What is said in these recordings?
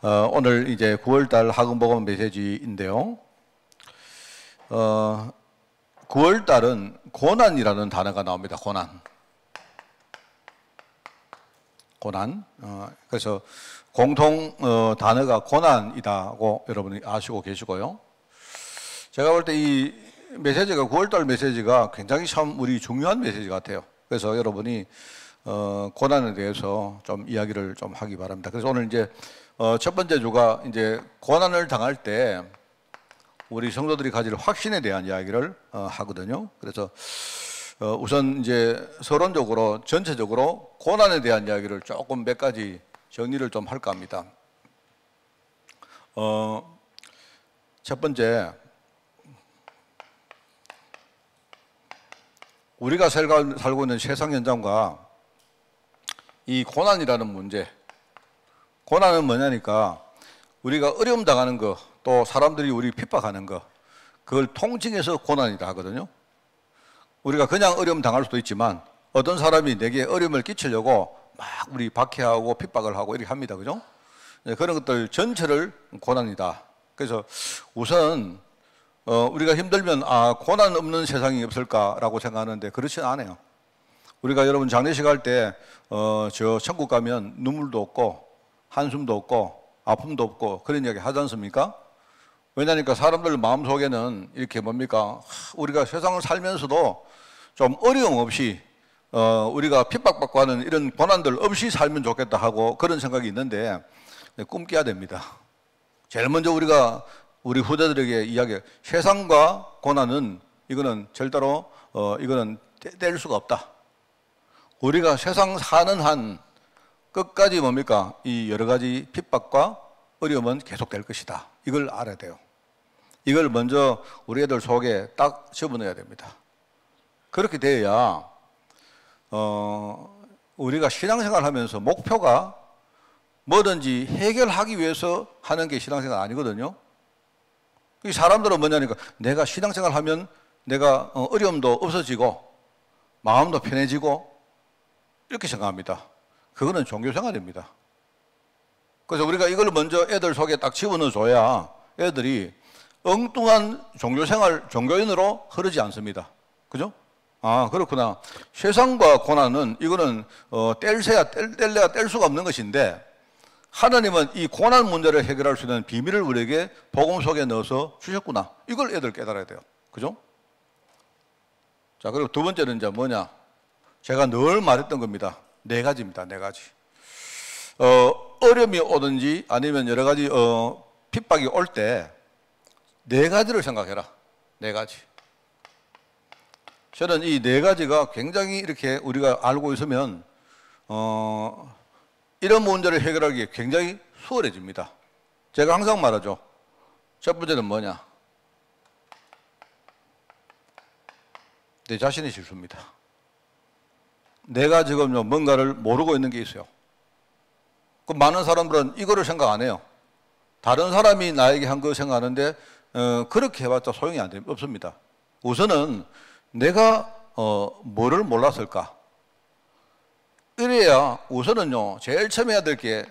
오늘 이제 9월달 학음복음 메시지인데요. 9월달은 고난이라는 단어가 나옵니다. 고난. 그래서 공통 단어가 고난이다고 여러분이 아시고 계시고요. 제가 볼 때 이 메시지가 9월달 메시지가 굉장히 참 우리 중요한 메시지 같아요. 그래서 여러분이 고난에 대해서 좀 이야기를 좀 하기 바랍니다. 그래서 오늘 이제 첫 번째 주가 이제 고난을 당할 때 우리 성도들이 가질 확신에 대한 이야기를 하거든요. 그래서 우선 이제 서론적으로 전체적으로 고난에 대한 이야기를 조금 몇 가지 정리를 좀 할까 합니다. 첫 번째, 우리가 살고 있는 세상 현장과 이 고난이라는 문제, 고난은 뭐냐니까 우리가 어려움 당하는 거, 또 사람들이 우리 핍박하는 거, 그걸 통칭해서 고난이다 하거든요. 우리가 그냥 어려움 당할 수도 있지만 어떤 사람이 내게 어려움을 끼치려고 막 우리 박해하고 핍박을 하고 이렇게 합니다. 그죠? 그런 것들 전체를 고난이다. 그래서 우선 우리가 힘들면 고난 없는 세상이 없을까라고 생각하는데 그렇지는 않아요. 우리가 여러분 장례식 할 때 저 천국 가면 눈물도 없고 한숨도 없고 아픔도 없고 그런 이야기 하지 않습니까? 왜냐니까 사람들 마음속에는 이렇게 뭡니까? 우리가 세상을 살면서도 좀 어려움 없이 우리가 핍박받고 하는 이런 고난들 없이 살면 좋겠다 하고 그런 생각이 있는데 꿈 깨야 됩니다. 제일 먼저 우리가 우리 후대들에게 이야기해. 세상과 고난은 이거는 절대로 이거는 뗄 수가 없다. 우리가 세상 사는 한 끝까지 뭡니까? 이 여러 가지 핍박과 어려움은 계속될 것이다. 이걸 알아야 돼요. 이걸 먼저 우리 애들 속에 딱 집어넣어야 됩니다. 그렇게 돼야 우리가 신앙생활 하면서 목표가 뭐든지 해결하기 위해서 하는 게 신앙생활 아니거든요. 이 사람들은 뭐냐니까 내가 신앙생활 하면 내가 어려움도 없어지고 마음도 편해지고 이렇게 생각합니다. 그거는 종교생활입니다. 그래서 우리가 이걸 먼저 애들 속에 딱 집어넣어줘야 애들이 엉뚱한 종교생활, 종교인으로 흐르지 않습니다. 그죠? 그렇구나. 세상과 고난은 이거는 뗄래야 뗄 수가 없는 것인데 하나님은 이 고난 문제를 해결할 수 있는 비밀을 우리에게 복음 속에 넣어서 주셨구나. 이걸 애들 깨달아야 돼요. 그죠? 자, 그리고 두 번째는 이제 뭐냐? 제가 늘 말했던 겁니다. 네 가지입니다. 네 가지. 어려움이 오든지 아니면 여러 가지 핍박이 올 때 네 가지를 생각해라. 네 가지. 저는 이 네 가지가 굉장히 이렇게 우리가 알고 있으면 이런 문제를 해결하기 굉장히 수월해집니다. 제가 항상 말하죠. 첫 번째는 뭐냐? 내 자신의 실수입니다. 내가 지금 뭔가를 모르고 있는 게 있어요. 그 많은 사람들은 이거를 생각 안 해요. 다른 사람이 나에게 한 거 생각하는데 그렇게 해봤자 소용이 없습니다. 우선은 내가 뭐를 몰랐을까? 이래야 우선은요, 제일 처음 해야 될 게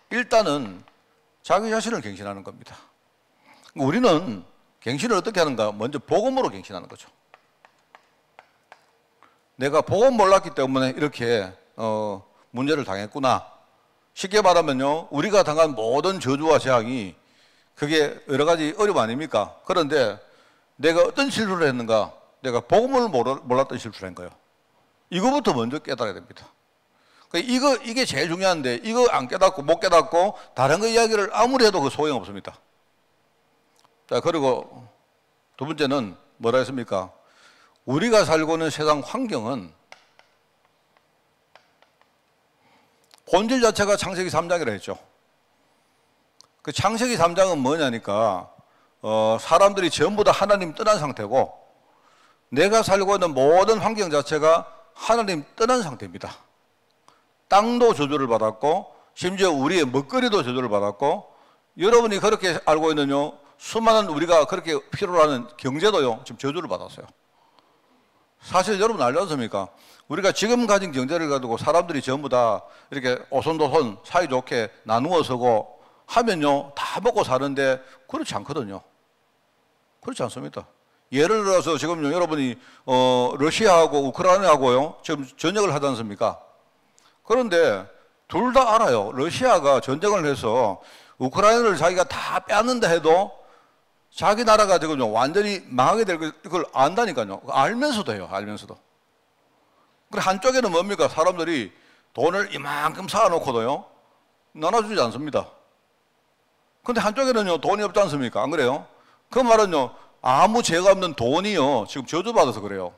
일단은 자기 자신을 갱신하는 겁니다. 우리는 갱신을 어떻게 하는가? 먼저 복음으로 갱신하는 거죠. 내가 복음 몰랐기 때문에 이렇게 문제를 당했구나. 쉽게 말하면요, 우리가 당한 모든 저주와 재앙이 그게 여러 가지 어려움 아닙니까? 그런데 내가 어떤 실수를 했는가? 내가 복음을 몰랐던 실수를 한 거예요. 이거부터 먼저 깨달아야 됩니다. 이게 제일 중요한데 이거 안 깨닫고 못 깨닫고 다른 거 이야기를 아무리 해도 그 소용없습니다. 자, 그리고 두 번째는 뭐라 했습니까? 우리가 살고 있는 세상 환경은 본질 자체가 창세기 3장이라 했죠. 그 창세기 3장은 뭐냐니까 사람들이 전부 다 하나님 떠난 상태고 내가 살고 있는 모든 환경 자체가 하나님 떠난 상태입니다. 땅도 저주를 받았고 심지어 우리의 먹거리도 저주를 받았고 여러분이 그렇게 알고 있는 수많은 우리가 그렇게 필요로 하는 경제도요 지금 저주를 받았어요. 사실 여러분 알지 않습니까? 우리가 지금 가진 경제를 가지고 사람들이 전부 다 이렇게 오손도손 사이좋게 나누어 서고 하면요 다 먹고 사는데 그렇지 않거든요. 그렇지 않습니다. 예를 들어서 지금요 여러분이 러시아하고 우크라이나하고요 지금 전쟁을 하지 않습니까? 그런데 둘 다 알아요. 러시아가 전쟁을 해서 우크라이나를 자기가 다 빼앗는다 해도 자기 나라가 지금 완전히 망하게 될 걸 안다니까요. 알면서도 해요. 알면서도. 그래 한쪽에는 뭡니까? 사람들이 돈을 이만큼 쌓아놓고도요 나눠주지 않습니다. 근데 한쪽에는요 돈이 없지 않습니까? 안 그래요? 그 말은요 아무 죄가 없는 돈이요 지금 저주받아서 그래요.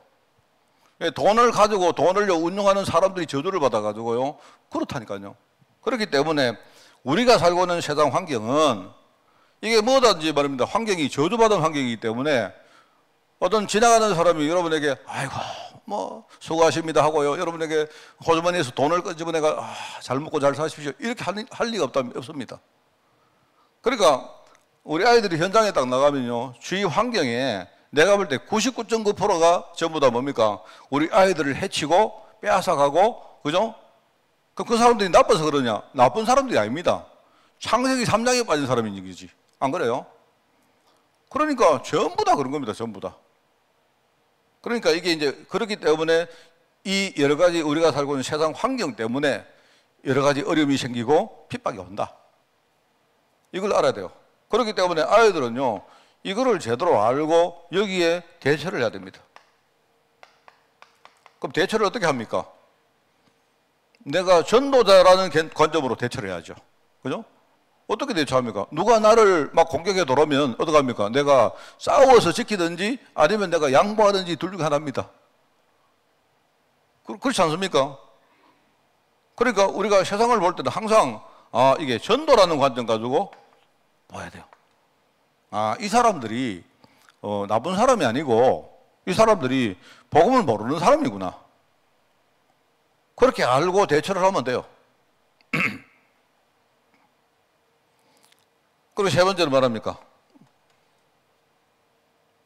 돈을 가지고 돈을 운용하는 사람들이 저주를 받아가지고요 그렇다니까요. 그렇기 때문에 우리가 살고 있는 세상 환경은 이게 뭐든지 말입니다. 환경이 저주받은 환경이기 때문에 어떤 지나가는 사람이 여러분에게 아이고 뭐 수고하십니다 하고요 여러분에게 호주머니에서 돈을 끄집어내가 잘 먹고 잘 사십시오 이렇게 할 리가 없습니다. 그러니까 우리 아이들이 현장에 딱 나가면요 주위 환경에 내가 볼 때 99.9%가 전부 다 뭡니까? 우리 아이들을 해치고 빼앗아가고 그죠? 그 사람들이 나빠서 그러냐? 나쁜 사람들이 아닙니다. 창세기 3장에 빠진 사람인 얘기지. 안 그래요? 그러니까 전부 다 그런 겁니다. 전부 다. 그러니까 이게 이제 그렇기 때문에 이 여러 가지 우리가 살고 있는 세상 환경 때문에 여러 가지 어려움이 생기고 핍박이 온다. 이걸 알아야 돼요. 그렇기 때문에 아이들은요 이거를 제대로 알고 여기에 대처를 해야 됩니다. 그럼 대처를 어떻게 합니까? 내가 전도자라는 관점으로 대처를 해야죠. 그죠? 어떻게 대처합니까? 누가 나를 막 공격해 들어오면 어떻게 합니까? 내가 싸워서 지키든지 아니면 내가 양보하든지 둘 중에 하나입니다. 그렇지 않습니까? 그러니까 우리가 세상을 볼 때는 항상 이게 전도라는 관점 가지고 봐야 돼요. 이 사람들이 나쁜 사람이 아니고 이 사람들이 복음을 모르는 사람이구나. 그렇게 알고 대처를 하면 돼요. 그리고 세 번째로 말합니까?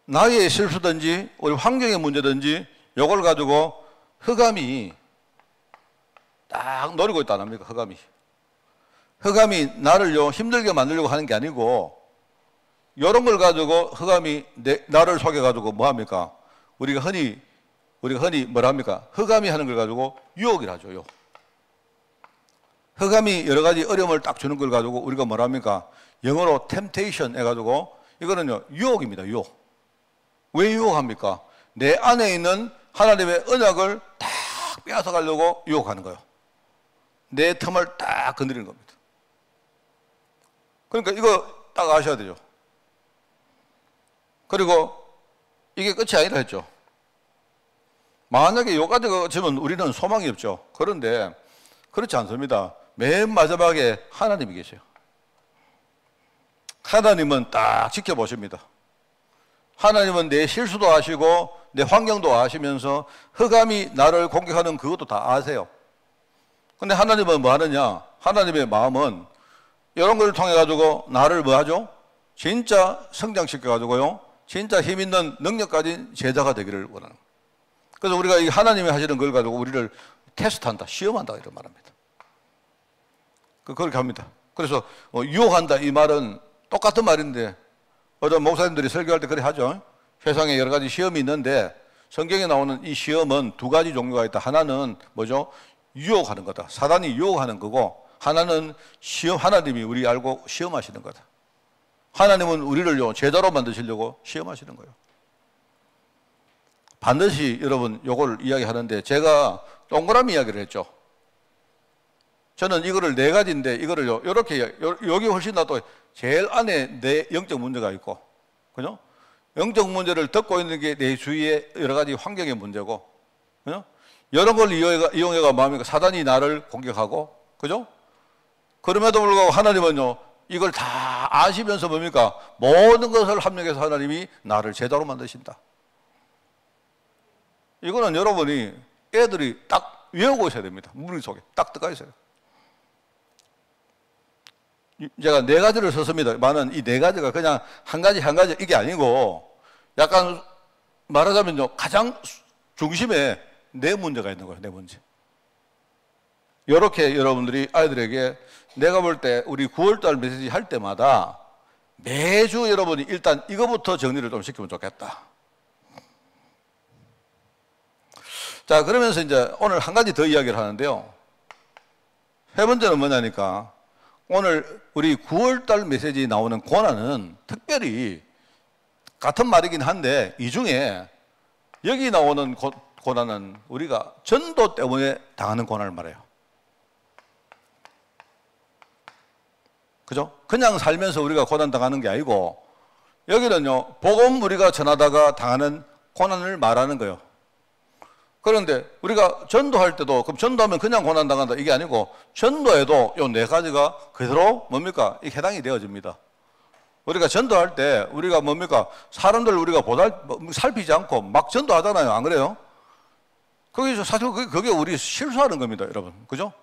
나의 실수든지 우리 환경의 문제든지 이걸 가지고 흑암이 딱 노리고 있다 안 합니까? 흑암이 나를요 힘들게 만들려고 하는 게 아니고 이런 걸 가지고 흑암이 나를 속여가지고 뭐 합니까? 우리가 흔히 뭐라 합니까? 흑암이 하는 걸 가지고 유혹이라 하죠. 유혹. 흑암이 여러 가지 어려움을 딱 주는 걸 가지고 우리가 뭐라 합니까? 영어로 temptation 해가지고 이거는요 유혹입니다. 유혹. 왜 유혹합니까? 내 안에 있는 하나님의 언약을 딱 빼앗아 가려고 유혹하는 거예요. 내 틈을 딱 건드리는 겁니다. 그러니까 이거 딱 아셔야 되죠. 그리고 이게 끝이 아니라 했죠. 만약에 요까지가 거치면 우리는 소망이 없죠. 그런데 그렇지 않습니다. 맨 마지막에 하나님이 계세요. 하나님은 딱 지켜보십니다. 하나님은 내 실수도 아시고 내 환경도 아시면서 흑암이 나를 공격하는 그것도 다 아세요. 근데 하나님은 뭐 하느냐? 하나님의 마음은 이런 걸 통해 가지고 나를 뭐 하죠? 진짜 성장시켜 가지고요. 진짜 힘 있는 능력 가진 제자가 되기를 원하는 거예요. 그래서 우리가 이 하나님이 하시는 걸 가지고 우리를 테스트한다, 시험한다 이런 말합니다. 그렇게 합니다. 그래서 유혹한다 이 말은 똑같은 말인데 어떤 목사님들이 설교할 때 그래 하죠. 세상에 여러 가지 시험이 있는데 성경에 나오는 이 시험은 두 가지 종류가 있다. 하나는 뭐죠? 유혹하는 거다. 사단이 유혹하는 거고 하나는 하나님이 우리 알고 시험하시는 거다. 하나님은 우리를요 제자로 만드시려고 시험하시는 거예요. 반드시 여러분 요걸 이야기하는데 제가 동그라미 이야기를 했죠. 저는 이거를 네 가지인데 이거를요 이렇게 여기 훨씬 더 또 제일 안에 내 영적 문제가 있고 그죠? 영적 문제를 덮고 있는 게 내 주위의 여러 가지 환경의 문제고 그죠? 이런 걸 이용해가 마음이 사단이 나를 공격하고 그죠? 그럼에도 불구하고 하나님은요 이걸 다 아시면서 뭡니까? 모든 것을 합력해서 하나님이 나를 제자로 만드신다. 이거는 여러분이 애들이 딱 외우고 있어야 됩니다. 머릿속에 딱 들어가 있어요. 제가 네 가지를 썼습니다만은 이 네 가지가 그냥 한 가지 이게 아니고 약간 말하자면요 가장 중심에 네 문제가 있는 거예요. 네 문제. 이렇게 여러분들이 아이들에게 내가 볼 때 우리 9월달 메시지 할 때마다 매주 여러분이 일단 이거부터 정리를 좀 시키면 좋겠다. 자, 그러면서 이제 오늘 한 가지 더 이야기를 하는데요. 세 번째는 뭐냐니까 오늘 우리 9월달 메시지에 나오는 고난은 특별히 같은 말이긴 한데 이 중에 여기 나오는 고난은 우리가 전도 때문에 당하는 고난을 말해요. 그죠? 그냥 살면서 우리가 고난 당하는 게 아니고 여기는요, 복음 우리가 전하다가 당하는 고난을 말하는 거예요. 그런데 우리가 전도할 때도 그럼 전도하면 그냥 고난 당한다 이게 아니고 전도에도 이 네 가지가 그대로 뭡니까? 이게 해당이 되어집니다. 우리가 전도할 때 우리가 뭡니까? 사람들 우리가 살피지 않고 막 전도하잖아요. 안 그래요? 거기서 사실 그게 우리 실수하는 겁니다, 여러분. 그죠?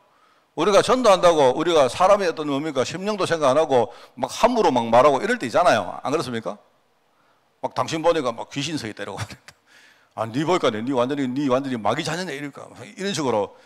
우리가 전도한다고 우리가 사람의 어떤 뭡니까? 심령도 생각 안 하고 막 함부로 막 말하고 이럴 때 있잖아요. 안 그렇습니까? 막 당신 보니까 막 귀신 서 있다고 아, 니 보니까 니 완전히 마귀 자녀네 이럴까 이런 식으로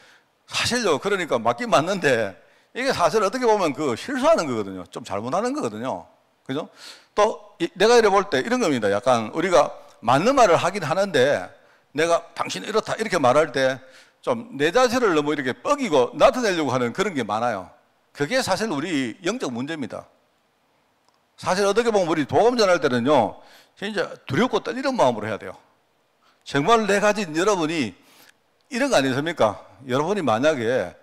사실요. 그러니까 맞긴 맞는데 이게 사실 어떻게 보면 그 실수하는 거거든요. 좀 잘못하는 거거든요. 그죠? 또 내가 이래 볼 때 이런 겁니다. 약간 우리가 맞는 말을 하긴 하는데 내가 당신 이렇다 이렇게 말할 때 좀 내 자신을 너무 이렇게 뻐기고 나타내려고 하는 그런 게 많아요. 그게 사실 우리 영적 문제입니다. 사실 어떻게 보면 우리 복음 전할 때는요, 진짜 두렵고 떨리는 마음으로 해야 돼요. 정말 내 가진 여러분이 이런 거 아니십니까? 여러분이 만약에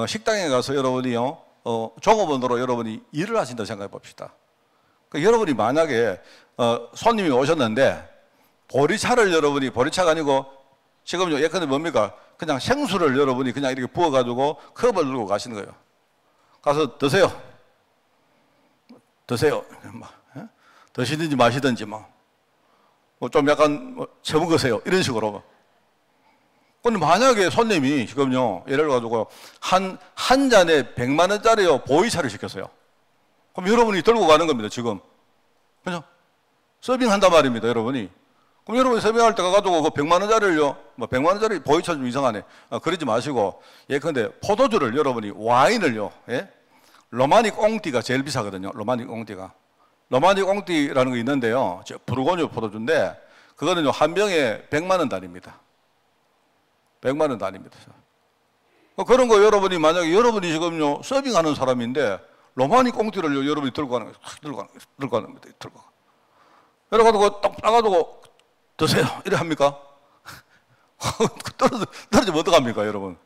식당에 가서 여러분이요, 종업원으로 여러분이 일을 하신다 생각해 봅시다. 여러분이 만약에 손님이 오셨는데 보리차를 여러분이 보리차가 아니고 지금요 예컨대 뭡니까? 그냥 생수를 여러분이 그냥 이렇게 부어가지고 컵을 들고 가시는 거예요. 가서 드세요. 드시든지 마시든지 좀 약간 처먹으세요. 이런 식으로. 근데 만약에 손님이 지금요 예를 가지고 한 잔에 100만 원짜리요 보이차를 시켰어요. 그럼 여러분이 들고 가는 겁니다, 지금. 그죠? 서빙한단 말입니다, 여러분이. 그럼 여러분이 서빙할 때 가가지고 그 100만 원짜리를요, 100만 원짜리 보이차 좀 이상하네. 그러지 마시고, 예컨대 포도주를 여러분이 와인을요, 예? 로마니 꽁띠가 제일 비싸거든요, 로마니 꽁띠가. 로마니 꽁띠라는 거 있는데요, 부르고뉴 포도주인데, 그거는요, 한 병에 100만 원 단위입니다. 100만 원 단위입니다. 그런 거 여러분이 만약에 여러분이 지금요, 서빙하는 사람인데, 로마니 꽁띠를 여러분이 들고 가는 거예요. 들고 가는 겁니다. 들고. 그래가지고 딱 따가지고 드세요. 이래 합니까? 떨어지면 어떡합니까, 여러분?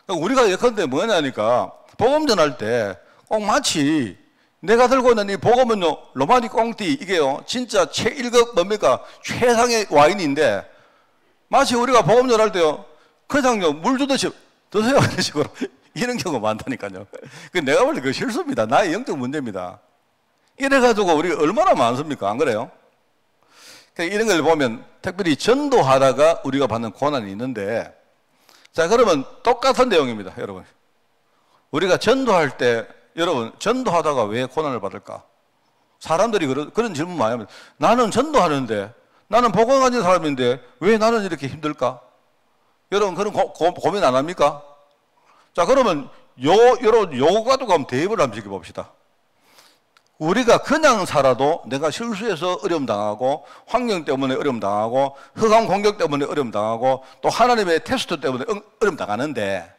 우리가 예컨대 뭐냐니까, 복음 전할 때 꼭 마치 내가 들고 있는 이 복음은요, 로마니 꽁띠, 이게요, 진짜 최1급 뭡니까? 최상의 와인인데, 마치 우리가 복음 전할 때요, 그냥요, 물 주듯이 드세요. 이런 식으로. 이런 경우가 많다니까요. 내가 볼 때 그 실수입니다. 나의 영적 문제입니다. 이래가지고 우리 얼마나 많습니까? 안 그래요? 이런 걸 보면 특별히 전도하다가 우리가 받는 고난이 있는데, 자, 그러면 똑같은 내용입니다, 여러분. 우리가 전도할 때, 여러분, 전도하다가 왜 고난을 받을까? 사람들이 그런 질문 많이 합니다. 나는 전도하는데, 나는 복음 가진 사람인데, 왜 나는 이렇게 힘들까? 여러분, 그런 고민 안 합니까? 자, 그러면 여러분 요거 가지고 한번 대입을 한번 시켜봅시다. 우리가 그냥 살아도 내가 실수해서 어려움 당하고 환경 때문에 어려움 당하고 흑암 공격 때문에 어려움 당하고 또 하나님의 테스트 때문에 어려움 당하는데,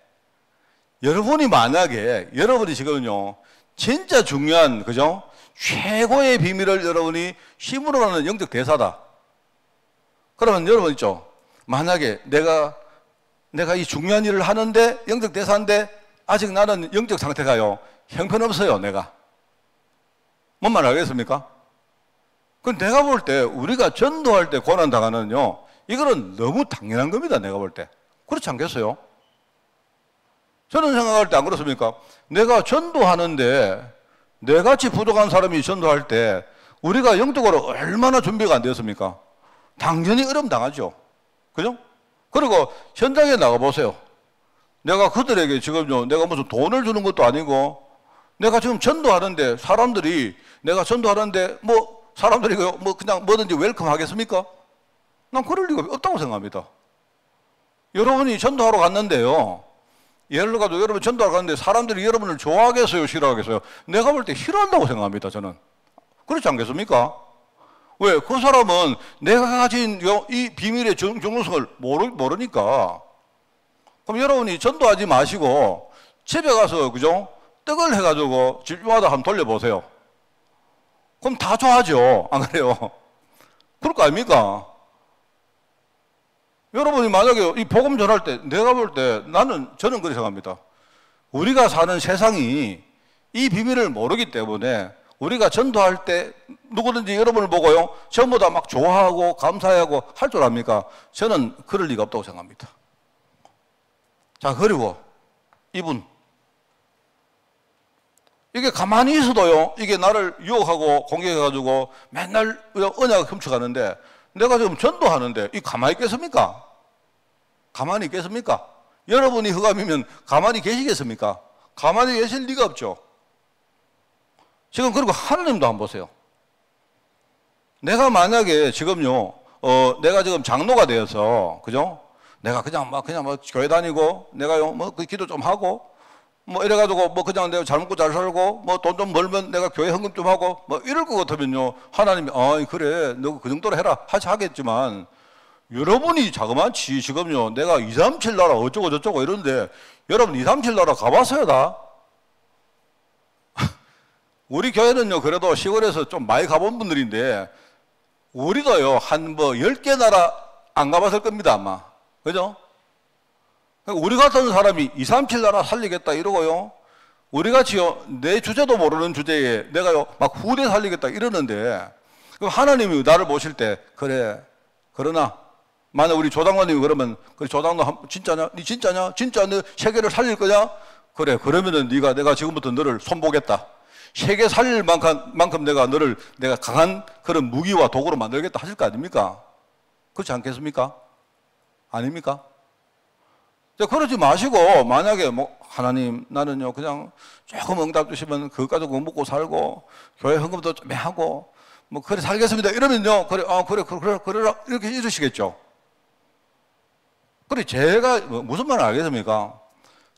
여러분이 만약에 여러분이 지금요 진짜 중요한, 그죠? 최고의 비밀을 여러분이 힘으로 하는 영적 대사다. 그러면 여러분 있죠, 만약에 내가 이 중요한 일을 하는데 영적 대사인데 아직 나는 영적 상태가요 형편없어요. 내가 뭔 말 알겠습니까? 그럼 내가 볼 때 우리가 전도할 때 고난 당하는요, 이거는 너무 당연한 겁니다. 내가 볼 때. 그렇지 않겠어요? 저는 생각할 때 안 그렇습니까? 내가 전도하는데 내같이 부족한 사람이 전도할 때 우리가 영적으로 얼마나 준비가 안 되었습니까? 당연히 어려움 당하죠. 그죠? 그리고 현장에 나가보세요. 내가 그들에게 지금요, 내가 무슨 돈을 주는 것도 아니고, 내가 지금 전도하는데, 사람들이, 내가 전도하는데, 사람들이 그냥 뭐든지 웰컴 하겠습니까? 난 그럴 리가 없다고 생각합니다. 여러분이 전도하러 갔는데요, 예를 들어서 여러분 전도하러 가는데 사람들이 여러분을 좋아하겠어요, 싫어하겠어요? 내가 볼 때 싫어한다고 생각합니다, 저는. 그렇지 않겠습니까? 왜? 그 사람은 내가 가진 이 비밀의 정성을 모르니까. 그럼 여러분이 전도하지 마시고 집에 가서, 그죠? 떡을 해가지고 집마다 한번 돌려보세요. 그럼 다 좋아하죠. 안 그래요? 그럴 거 아닙니까? 여러분이 만약에 이 복음 전할 때, 내가 볼 때 저는 그렇게 생각합니다. 우리가 사는 세상이 이 비밀을 모르기 때문에 우리가 전도할 때 누구든지 여러분을 보고요, 전부 다 막 좋아하고 감사하고 할 줄 압니까? 저는 그럴 리가 없다고 생각합니다. 자, 그리고 이분. 이게 가만히 있어도요, 이게 나를 유혹하고 공격해가지고 맨날 언약을 훔쳐가는데, 내가 지금 전도하는데 이 가만히 있겠습니까? 가만히 있겠습니까? 여러분이 흑암이면 가만히 계시겠습니까? 가만히 계실 리가 없죠. 지금 그리고 하나님도 한번 보세요. 내가 만약에 지금요, 내가 지금 장로가 되어서, 그죠? 내가 그냥 막 교회 다니고, 내가요, 기도 좀 하고, 이래가지고, 그냥 내가 잘 먹고 잘 살고, 돈 좀 벌면 내가 교회 헌금 좀 하고, 이럴 것 같으면요, 하나님이, 그래, 너 그 정도로 해라. 하겠지만, 여러분이 자그마치 지금요, 내가 237 나라 어쩌고 저쩌고 이러는데, 여러분 237 나라 가봤어요, 다? 우리 교회는요, 그래도 시골에서 좀 많이 가본 분들인데, 우리도요, 한 10개 나라 안 가봤을 겁니다, 아마. 그죠? 우리 같은 사람이 237 나라 살리겠다 이러고요, 우리 같이요, 내 주제도 모르는 주제에 내가요, 막 후대 살리겠다 이러는데, 그럼 하나님이 나를 보실 때, 그래, 그러나, 만약 우리 조당관님이 그러면, 그래, 조당관 진짜냐? 니 진짜냐? 진짜 너 세계를 살릴 거냐? 그래, 그러면은 내가 지금부터 너를 손보겠다. 세계 살릴 만큼 내가 강한 그런 무기와 도구로 만들겠다 하실 거 아닙니까? 그렇지 않겠습니까? 아닙니까? 그러지 마시고, 만약에 하나님, 나는요, 그냥 조금 응답 주시면 그것 가지고 먹고 살고, 교회 헌금도 좀 하고, 그래 살겠습니다. 이러면요, 그래, 이렇게 이러시겠죠. 그래, 제가 무슨 말을 알겠습니까?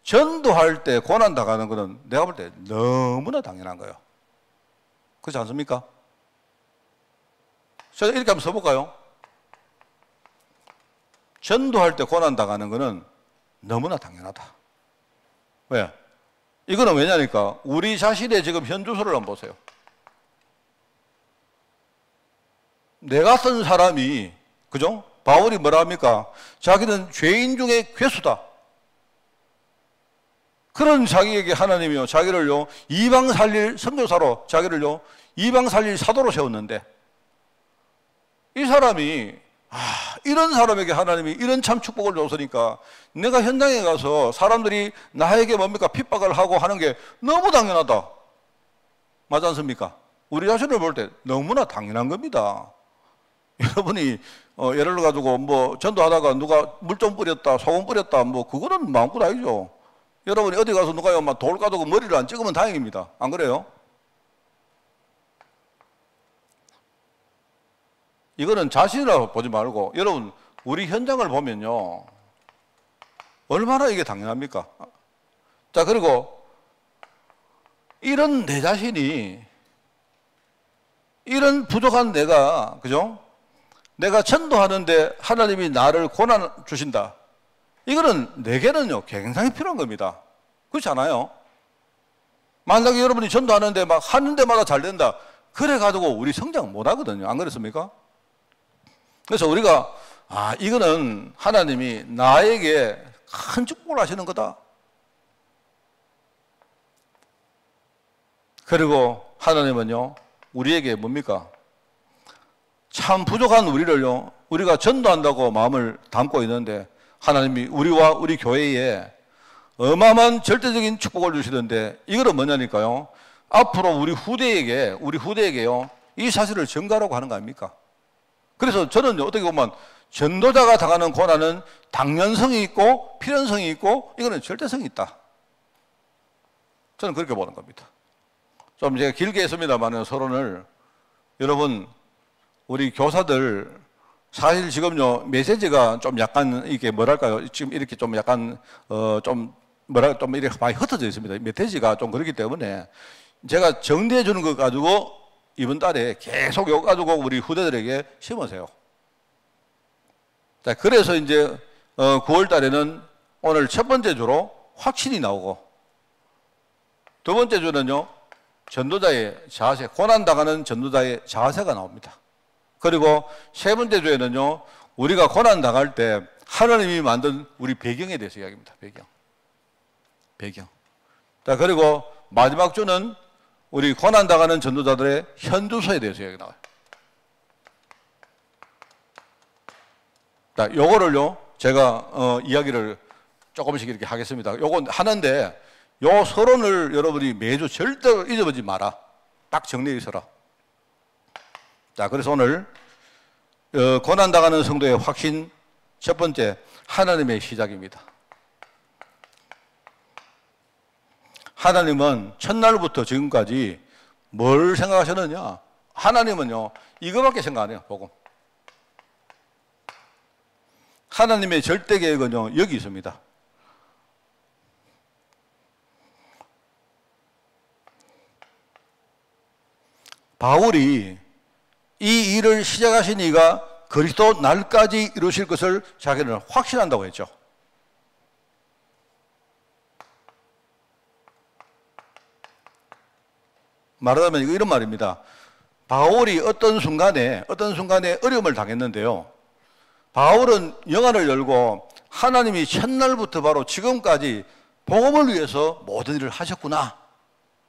전도할 때 고난 당하는 거는 내가 볼 때 너무나 당연한 거예요. 그렇지 않습니까? 제가 이렇게 한번 써볼까요? 전도할 때 고난 당하는 거는 너무나 당연하다. 왜? 이거는 왜냐니까 우리 자신의 지금 현주소를 한번 보세요. 내가 쓴 사람이, 그죠? 바울이 뭐라 합니까? 자기는 죄인 중에 괴수다. 그런 자기에게 하나님이요, 자기를요, 이방 살릴 선교사로, 자기를요, 이방 살릴 사도로 세웠는데, 이 사람이, 이런 사람에게 하나님이 이런 참 축복을 줬으니까, 내가 현장에 가서 사람들이 나에게 뭡니까? 핍박을 하고 하는 게 너무 당연하다. 맞지 않습니까? 우리 자신을 볼 때 너무나 당연한 겁니다. 여러분이, 예를 들어가지고, 전도하다가 누가 물 좀 뿌렸다, 소금 뿌렸다, 그거는 마음껏 아니죠. 여러분이 어디 가서 누가요, 돌 가지고 머리를 안 찍으면 다행입니다. 안 그래요? 이거는 자신이라고 보지 말고, 여러분, 우리 현장을 보면요, 얼마나 이게 당연합니까? 자, 그리고, 이런 내 자신이, 이런 부족한 내가, 그죠? 내가 전도하는데 하나님이 나를 고난 주신다. 이거는 내게는요, 굉장히 필요한 겁니다. 그렇지 않아요? 만약에 여러분이 전도하는데 하는 데마다 잘 된다. 그래가지고 우리 성장 못 하거든요. 안 그렇습니까? 그래서 우리가, 이거는 하나님이 나에게 큰 축복을 하시는 거다. 그리고 하나님은요, 우리에게 뭡니까? 참 부족한 우리를요, 우리가 전도한다고 마음을 담고 있는데, 하나님이 우리와 우리 교회에 어마어마한 절대적인 축복을 주시던데, 이거는 뭐냐니까요, 앞으로 우리 후대에게요, 이 사실을 전가라고 하는 거 아닙니까? 그래서 저는 어떻게 보면 전도자가 당하는 고난은 당연성이 있고 필연성이 있고 이거는 절대성이 있다. 저는 그렇게 보는 겁니다. 좀 제가 길게 했습니다만 서론을, 여러분, 우리 교사들 사실 지금요, 메시지가 좀 약간 이게 뭐랄까요, 지금 이렇게 좀 약간 좀 뭐랄까 좀 이렇게 많이 흩어져 있습니다. 메시지가 좀 그렇기 때문에 제가 정리해 주는 것 가지고 이번 달에 계속 이거 가지고 우리 후대들에게 심으세요. 자, 그래서 이제 9월 달에는 오늘 첫 번째 주로 확신이 나오고, 두 번째 주는요, 전도자의 자세, 고난당하는 전도자의 자세가 나옵니다. 그리고 세 번째 주에는요, 우리가 고난당할 때 하나님이 만든 우리 배경에 대해서 이야기합니다. 배경. 자, 그리고 마지막 주는 우리 고난당하는 전도자들의 현주소에 대해서 이야기 나와요. 자, 요거를요, 제가 이야기를 조금씩 이렇게 하겠습니다. 요건 하는데, 요 서론을 여러분이 매주 절대로 잊어버리지 마라. 딱 정리해 있어라. 자, 그래서 오늘 고난당하는 성도의 확신 첫 번째, 하나님의 시작입니다. 하나님은 첫날부터 지금까지 뭘 생각하셨느냐? 하나님은요, 이거밖에 생각 안 해요, 복음. 하나님의 절대 계획은요, 여기 있습니다. 바울이 이 일을 시작하신 이가 그리스도 날까지 이루실 것을 자기는 확신한다고 했죠. 말하자면 이런 말입니다. 바울이 어떤 순간에 어려움을 당했는데요. 바울은 영안을 열고 하나님이 첫날부터 바로 지금까지 복음을 위해서 모든 일을 하셨구나,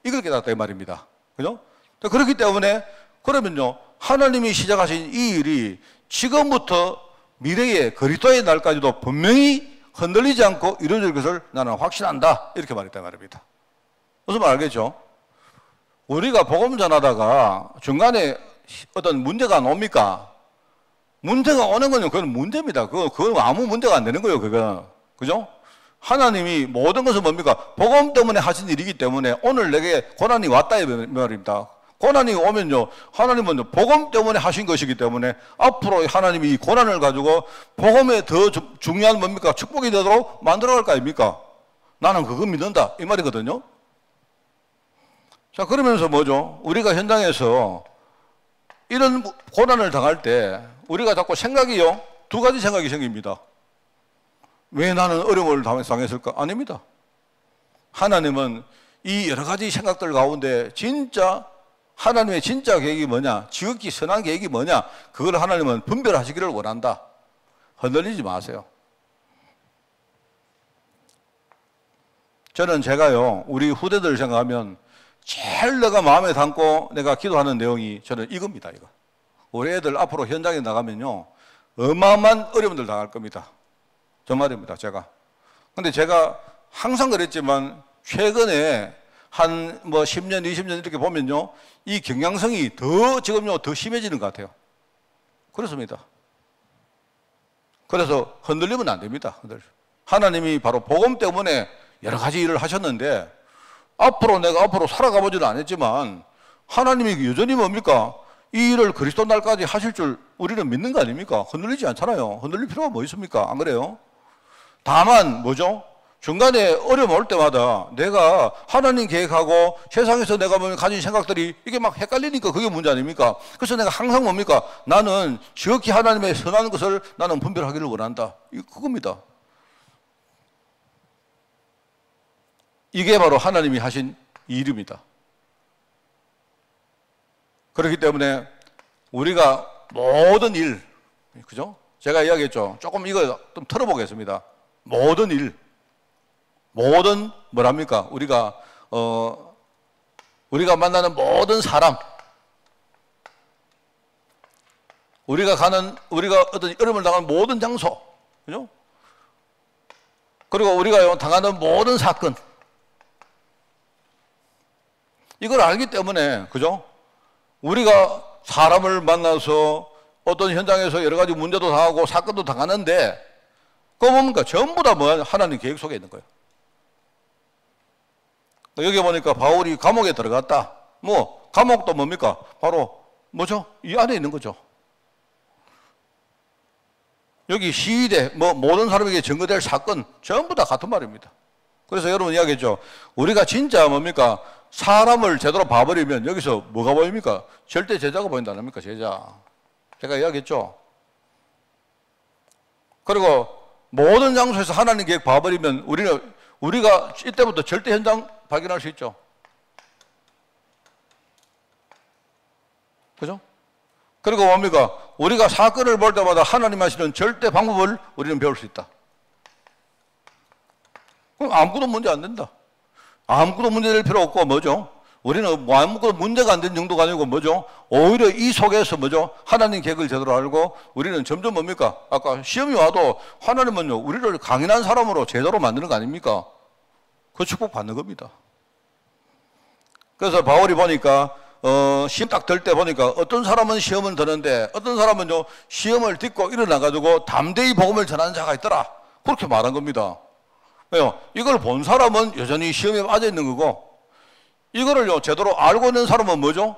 이걸 깨닫다 이 말입니다. 그죠? 그렇기 때문에 그러면요, 하나님이 시작하신 이 일이 지금부터 미래의 그리스도의 날까지도 분명히 흔들리지 않고 이루어질 것을 나는 확신한다, 이렇게 말했다 말입니다. 무슨 말 알겠죠? 우리가 복음 전하다가 중간에 어떤 문제가 안 옵니까? 문제가 오는 건요, 그건 문제입니다. 그건 아무 문제가 안 되는 거예요, 그건. 그죠? 하나님이 모든 것은 뭡니까? 복음 때문에 하신 일이기 때문에 오늘 내게 고난이 왔다 이 말입니다. 고난이 오면요, 하나님은 복음 때문에 하신 것이기 때문에 앞으로 하나님이 이 고난을 가지고 복음에 더 중요한 뭡니까? 축복이 되도록 만들어갈 거 아닙니까? 나는 그거 믿는다, 이 말이거든요. 자, 그러면서 뭐죠? 우리가 현장에서 이런 고난을 당할 때 우리가 자꾸 생각이요, 두 가지 생각이 생깁니다. 왜 나는 어려움을 당했을까? 아닙니다. 하나님은 이 여러 가지 생각들 가운데 진짜 하나님의 진짜 계획이 뭐냐, 지극히 선한 계획이 뭐냐, 그걸 하나님은 분별하시기를 원한다. 흔들리지 마세요. 저는 제가요, 우리 후대들 생각하면 제일 내가 마음에 담고 내가 기도하는 내용이 저는 이겁니다. 이거. 우리 애들 앞으로 현장에 나가면요, 어마어마한 어려움들 당할 겁니다. 저 말입니다, 제가. 근데 제가 항상 그랬지만 최근에 한 10년, 20년 이렇게 보면요, 이 경향성이 지금요, 더 심해지는 것 같아요. 그렇습니다. 그래서 흔들리면 안 됩니다. 하나님이 바로 복음 때문에 여러 가지 일을 하셨는데, 내가 앞으로 살아가 보지는 않았지만, 하나님이 여전히 뭡니까? 이 일을 그리스도 날까지 하실 줄 우리는 믿는 거 아닙니까? 흔들리지 않잖아요. 흔들릴 필요가 뭐 있습니까? 안 그래요? 다만, 뭐죠? 중간에 어려움 올 때마다 내가 하나님 계획하고 세상에서 내가 가진 생각들이 이게 막 헷갈리니까 그게 문제 아닙니까? 그래서 내가 항상 뭡니까? 나는 지극히 하나님의 선한 것을 나는 분별하기를 원한다. 그겁니다. 이게 바로 하나님이 하신 일입니다. 그렇기 때문에 우리가 모든 일, 그죠? 제가 이야기했죠. 조금 이거 좀 털어보겠습니다. 모든 일, 모든 뭐랍니까? 우리가 만나는 모든 사람, 우리가 어떤 어려움을 당하는 모든 장소, 그죠? 그리고 우리가 당하는 모든 사건, 이걸 알기 때문에, 그죠? 우리가 사람을 만나서 어떤 현장에서 여러 가지 문제도 당하고 사건도 당하는데, 그거 뭡니까? 전부 다 하나님 계획 속에 있는 거예요. 여기 보니까 바울이 감옥에 들어갔다. 감옥도 뭡니까? 바로 뭐죠? 이 안에 있는 거죠. 여기 시위대, 모든 사람에게 증거될 사건, 전부 다 같은 말입니다. 그래서 여러분 이야기했죠. 우리가 진짜 뭡니까? 사람을 제대로 봐버리면 여기서 뭐가 보입니까? 절대 제자가 보인다 아닙니까? 제자. 제가 이야기했죠. 그리고 모든 장소에서 하나님 계획 봐버리면 우리가 이때부터 절대 현장 발견할 수 있죠. 그죠? 그리고 뭡니까? 우리가 사건을 볼 때마다 하나님 하시는 절대 방법을 우리는 배울 수 있다. 그럼 아무것도 문제 안 된다. 아무것도 문제될 필요 없고 뭐죠? 우리는 뭐 아무것도 문제가 안 된 정도가 아니고 뭐죠? 오히려 이 속에서 뭐죠? 하나님 계획을 제대로 알고 우리는 점점 뭡니까? 아까 시험이 와도 하나님은요, 우리를 강인한 사람으로 제대로 만드는 거 아닙니까? 그 축복 받는 겁니다. 그래서 바울이 보니까 시험 딱 들 때 보니까 어떤 사람은 시험을 드는데 어떤 사람은요, 시험을 딛고 일어나가지고 담대히 복음을 전하는 자가 있더라. 그렇게 말한 겁니다. 왜요? 이걸 본 사람은 여전히 시험에 빠져 있는 거고, 이거를요, 제대로 알고 있는 사람은 뭐죠?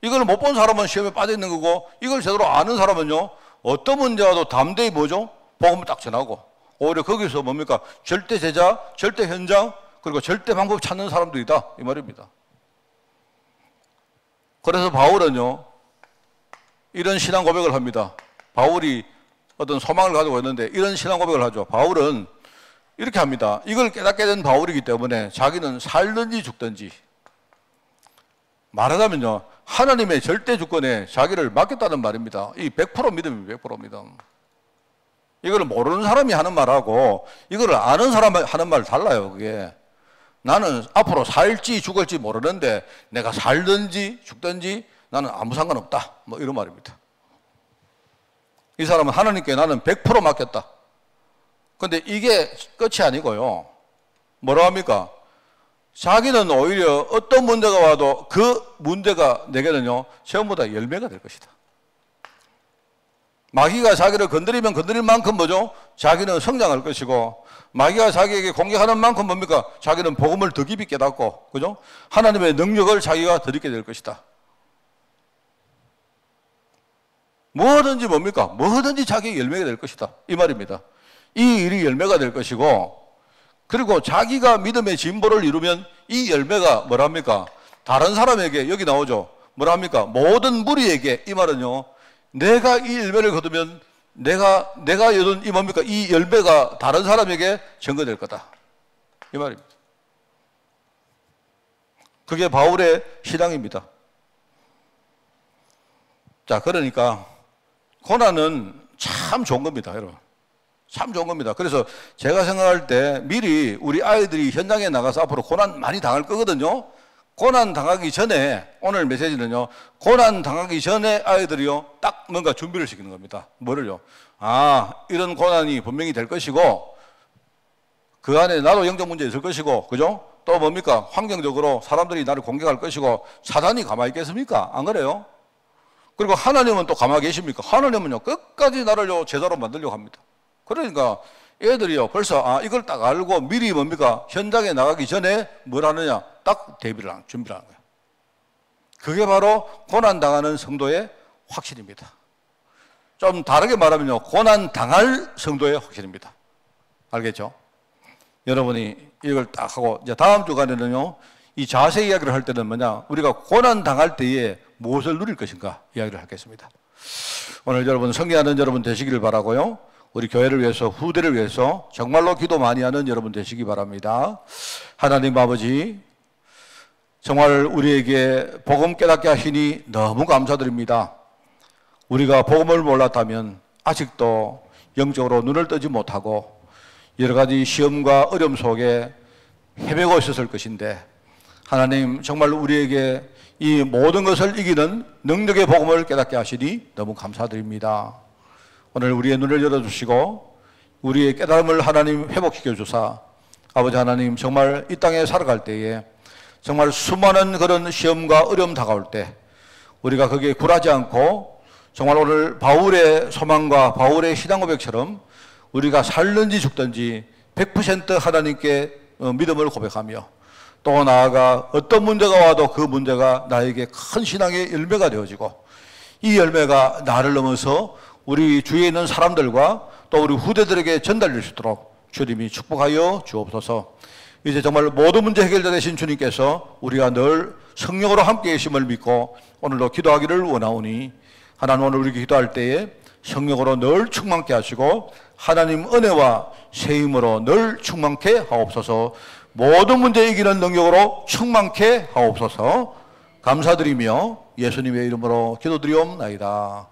이걸 못 본 사람은 시험에 빠져 있는 거고, 이걸 제대로 아는 사람은요, 어떤 문제와도 담대히 뭐죠? 복음을 딱 전하고, 오히려 거기서 뭡니까? 절대 제자, 절대 현장, 그리고 절대 방법 찾는 사람들이다. 이 말입니다. 그래서 바울은요, 이런 신앙 고백을 합니다. 바울이 어떤 소망을 가지고 있는데 이런 신앙 고백을 하죠. 바울은 이렇게 합니다. 이걸 깨닫게 된 바울이기 때문에 자기는 살든지 죽든지, 말하자면요, 하나님의 절대 주권에 자기를 맡겼다는 말입니다. 이 100% 믿음이에요. 100% 믿음. 이걸 모르는 사람이 하는 말하고 이걸 아는 사람이 하는 말 달라요. 그게 나는 앞으로 살지 죽을지 모르는데 내가 살든지 죽든지 나는 아무 상관없다, 뭐 이런 말입니다. 이 사람은 하나님께 나는 100% 맡겼다. 근데 이게 끝이 아니고요, 뭐라 합니까? 자기는 오히려 어떤 문제가 와도 그 문제가 내게는요, 시험보다 열매가 될 것이다. 마귀가 자기를 건드리면 건드릴 만큼 뭐죠? 자기는 성장할 것이고, 마귀가 자기에게 공격하는 만큼 뭡니까? 자기는 복음을 더 깊이 깨닫고, 그죠? 하나님의 능력을 자기가 더 잊게 될 것이다. 뭐든지 뭡니까? 뭐든지 자기의 열매가 될 것이다. 이 말입니다. 이 일이 열매가 될 것이고, 그리고 자기가 믿음의 진보를 이루면 이 열매가 뭐랍니까? 다른 사람에게, 여기 나오죠. 뭐랍니까? 모든 무리에게, 이 말은요, 내가 이 열매를 거두면 내가 얻은 이 뭡니까? 이 열매가 다른 사람에게 전거될 거다. 이 말입니다. 그게 바울의 신앙입니다. 자, 그러니까 고난은 참 좋은 겁니다, 여러분. 참 좋은 겁니다. 그래서 제가 생각할 때 미리 우리 아이들이 현장에 나가서 앞으로 고난 많이 당할 거거든요. 고난 당하기 전에, 오늘 메시지는요, 고난 당하기 전에 아이들이요, 딱 뭔가 준비를 시키는 겁니다. 뭐를요? 아, 이런 고난이 분명히 될 것이고, 그 안에 나도 영적 문제 있을 것이고, 그죠? 또 뭡니까? 환경적으로 사람들이 나를 공격할 것이고, 사단이 가만히 있겠습니까? 안 그래요? 그리고 하나님은 또 가만히 계십니까? 하나님은요, 끝까지 나를요, 제자로 만들려고 합니다. 그러니까 애들이요, 벌써 이걸 딱 알고 미리 뭡니까? 현장에 나가기 전에 뭘 하느냐? 딱 준비를 하는 거예요. 그게 바로 고난 당하는 성도의 확신입니다. 좀 다르게 말하면요, 고난 당할 성도의 확신입니다. 알겠죠? 여러분이 이걸 딱 하고 이제 다음 주간에는요, 이 자세 이야기를 할 때는 뭐냐? 우리가 고난 당할 때에 무엇을 누릴 것인가 이야기를 하겠습니다. 오늘 여러분 승리하는 여러분 되시기를 바라고요. 우리 교회를 위해서, 후대를 위해서 정말로 기도 많이 하는 여러분 되시기 바랍니다. 하나님 아버지, 정말 우리에게 복음 깨닫게 하시니 너무 감사드립니다. 우리가 복음을 몰랐다면 아직도 영적으로 눈을 뜨지 못하고 여러 가지 시험과 어려움 속에 헤매고 있었을 것인데, 하나님 정말 우리에게 이 모든 것을 이기는 능력의 복음을 깨닫게 하시니 너무 감사드립니다. 오늘 우리의 눈을 열어주시고 우리의 깨달음을 하나님 회복시켜 주사, 아버지 하나님 정말 이 땅에 살아갈 때에 정말 수많은 그런 시험과 어려움 다가올 때 우리가 거기에 굴하지 않고 정말 오늘 바울의 소망과 바울의 신앙 고백처럼 우리가 살든지 죽든지 100% 하나님께 믿음을 고백하며, 또 나아가 어떤 문제가 와도 그 문제가 나에게 큰 신앙의 열매가 되어지고, 이 열매가 나를 넘어서 우리 주위에 있는 사람들과 또 우리 후대들에게 전달될 수 있도록 주님이 축복하여 주옵소서. 이제 정말 모든 문제 해결자 되신 주님께서 우리가 늘 성령으로 함께 계심을 믿고 오늘도 기도하기를 원하오니 하나님 오늘 우리 기도할 때에 성령으로 늘 충만케 하시고 하나님 은혜와 새 힘으로 늘 충만케 하옵소서. 모든 문제 이기는 능력으로 충만케 하옵소서. 감사드리며 예수님의 이름으로 기도드리옵나이다.